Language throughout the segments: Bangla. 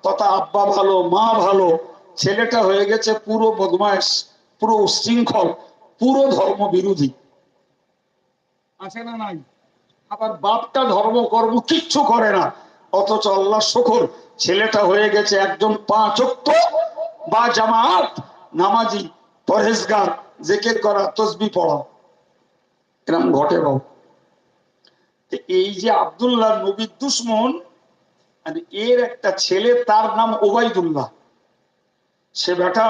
তথা আব্বা ভালো, মা ভালো, ছেলেটা হয়ে গেছে পুরো বদমাইশ, পুরো উশৃঙ্খল, পুরো ধর্ম বিরোধী। আছে না নাই? আবার বাপটা ধর্ম কর্ম কিচ্ছু করে না, অথচ আল্লাহ শুকর ছেলেটা হয়ে গেছে একজন পাঁচ ওয়াক্ত বা জামাত নামাজি, পরহেজগার, জিকির করা, তসবিহ পড়া। এরকম ঘটে বাবু। এই যে আব্দুল্লাহ নবীর দুশমন, এর একটা ছেলে তার নাম ওবাইদুল্লাহ, সে বেটা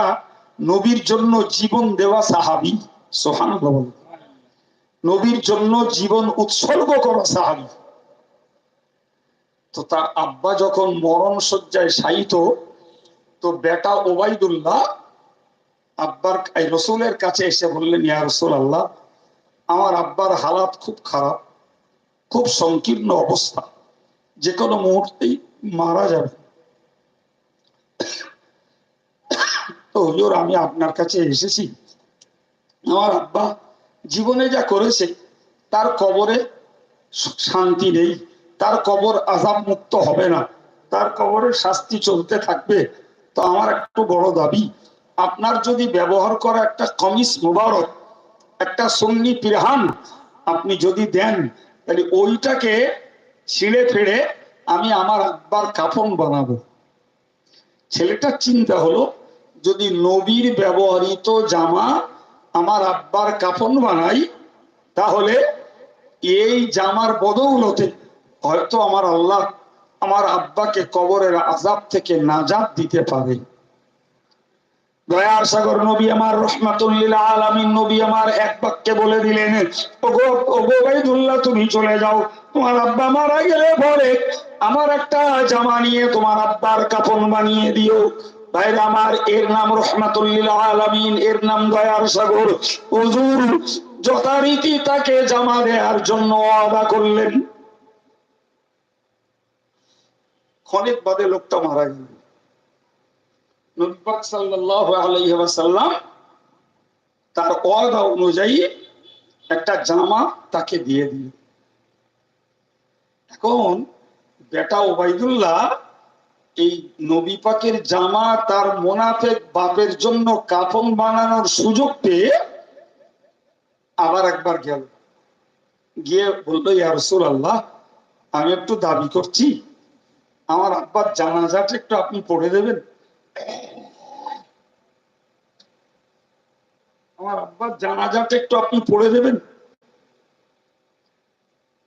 নবীর জন্য জীবন দেওয়া সাহাবী। সুবহানাল্লাহ। নবীর জন্য জীবন উৎসর্গ করা সাহাবী। তো তার আব্বা যখন মরণ শয্যায় শায়িত, তো বেটা ওবাইদুল্লাহ আব্বার রসুলের কাছে এসে বললেন, ইয়া রাসূলুল্লাহ, আমার আব্বার হালাত খুব খারাপ, খুব সংকীর্ণ অবস্থা, যে কোনো মুহূর্তেই মারা যাবে। তো হুজুর, আমি আপনার কাছে এসেছি, আমার আব্বা জীবনে যা করেছে তার কবরে শান্তি নেই, তার কবর আযাব মুক্ত হবে না, তার কবরে শাস্তি চলতে থাকবে। তো আমার একটু বড় দাবি, আপনার যদি ব্যবহার করা একটা কমিস মুবারক, একটা সুন্নি পিরহান আপনি যদি দেন, তাহলে ওইটাকে ছিঁড়ে ফেড়ে আমি আমার আব্বার কাফন বানাবো। ছেলেটার চিন্তা হলো, যদি নবীর ব্যবহৃত জামা আমার আব্বার কাফন বানাই, তাহলে এই জামার বদৌলতে হয়তো আমার আল্লাহ আমার আব্বাকে কবরের আযাব থেকে নাজাত দিতে পারে। দয়ার সাগর নবী আমার, রহমাতুল লিল আলামিন নবী আমার এক বাক্যে বলে দিলেন, ওগো ওবাইদুল্লাহ, তুমি চলে যাও, তোমার আব্বা মারা গেলে পরে আমার একটা জামা নিয়ে তোমার আব্বার কাফন বানিয়ে দিও। ভাইরা আমার, এর নাম রহমাতুল লিল আলামিন, এর নাম দয়ার সাগর। হুজুর যথারীতি তাকে জামা দেওয়ার জন্য ওয়াদা করলেন। ক্ষণিক বাদে লোকটা মারা গেল। নবী পাক সাল্লাল্লাহু আলাইহি ওয়াসাল্লাম তার ওয়াদা অনুযায়ী একটা জামা তাকে দিয়ে দিল। এখন বেটা ওবাইদুল্লাহ এই নবী পাকের জামা তার মুনাফিক বাপের জন্য কাফন বানানোর সুযোগ পেয়ে আবার একবার গেল, গিয়ে বলল, ইয়া রাসূলুল্লাহ, আমি একটু দাবি করছি, আমার আব্বার জানাজাটা একটু আপনি পড়ে দেবেন। আমার আব্বার জানাজাটা একটু আপনি পড়ে দেবেন।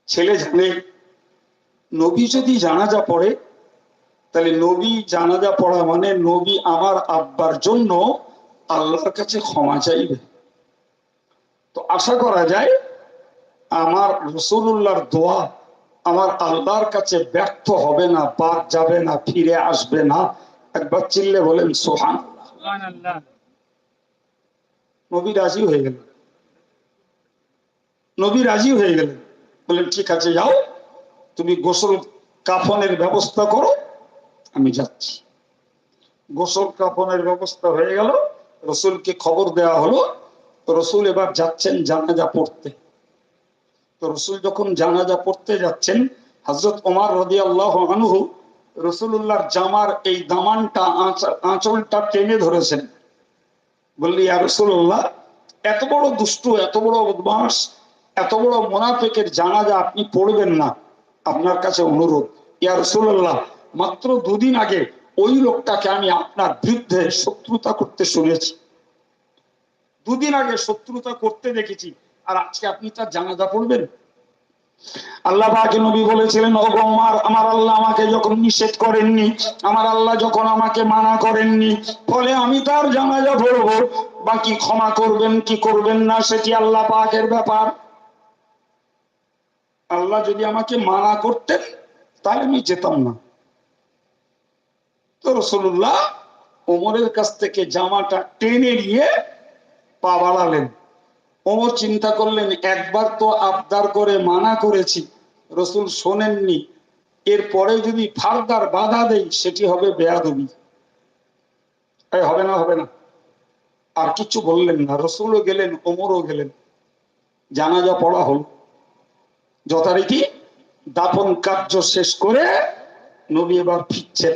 ছেলে জানে নবী যদি জানাজা পড়ে, তাহলে নবী জানাজা পড়া মানে নবী আমার আব্বার জন্য আল্লাহর কাছে ক্ষমা চাইবে। তো আশা করা যায় আমার রাসূলুল্লাহর দোয়া আমার আল্লাহর কাছে ব্যর্থ হবে না, বাদ যাবে না, ফিরে আসবে না। একবার চিল্লে বলেন সুবহানাল্লাহ। নবী রাজি হয়ে গেলেন। নবী রাজি হয়ে গেলেন, বললেন, ঠিক আছে, যাও, তুমি গোসল কাফনের ব্যবস্থা করো, আমি যাচ্ছি। গোসল কাফনের ব্যবস্থা হয়ে গেল, রসুলকে খবর দেওয়া হলো। রসুল এবার যাচ্ছেন জানাজা পড়তে। তো রসুল যখন জানাজা পড়তে যাচ্ছেন, হযরত ওমর রাদিয়াল্লাহু আনহু রসুলুল্লাহর জামার এই দামানটা, আঁচলটা টেনে ধরেছেন। বললি, ইয়া রাসূলুল্লাহ, এত বড় দুষ্টু, এত বড় বদমাশ, এত বড় মুনাফিকের জানাজা আপনি পড়বেন না, আপনার কাছে অনুরোধ। ইয়া রাসূলুল্লাহ, মাত্র দুদিন আগে ওই লোকটাকে আমি আপনার বিরুদ্ধে শত্রুতা করতে শুনেছি, দুদিন আগে শত্রুতা করতে দেখেছি, আর আজকে আপনি তার জানাজা পড়বেন? আল্লাহ পাকের নবী বলেছিলেন, ওগো ওমর, আমার আল্লাহ আমাকে যখন নিষেধ করেননি, আমার আল্লাহ যখন আমাকে মানা করেননি, ফলে আমি তার জানাজা পড়বো। বাকি ক্ষমা করবেন কি করবেন না সেটি আল্লাহ পাকের ব্যাপার। আল্লাহ যদি আমাকে মানা করতেন তাহলে আমি যেতাম না। তো রাসূলুল্লাহ ওমরের কাছ থেকে জামাটা টেনে নিয়ে পা বাড়ালেন। ওমর চিন্তা করলেন, একবার তো আবদার করে মানা করেছি, রসুল শোনেননি, এরপরে যদি ফারদার বাধা দেই সেটি হবে বেয়াদবি। হবে না, হবে না। আর কিছু বললেন না। রসুলও গেলেন, ওমরও গেলেন। জানাজা পড়া হল। যথারীতি দাফন কার্য শেষ করে নবী এবার ফিরছেন।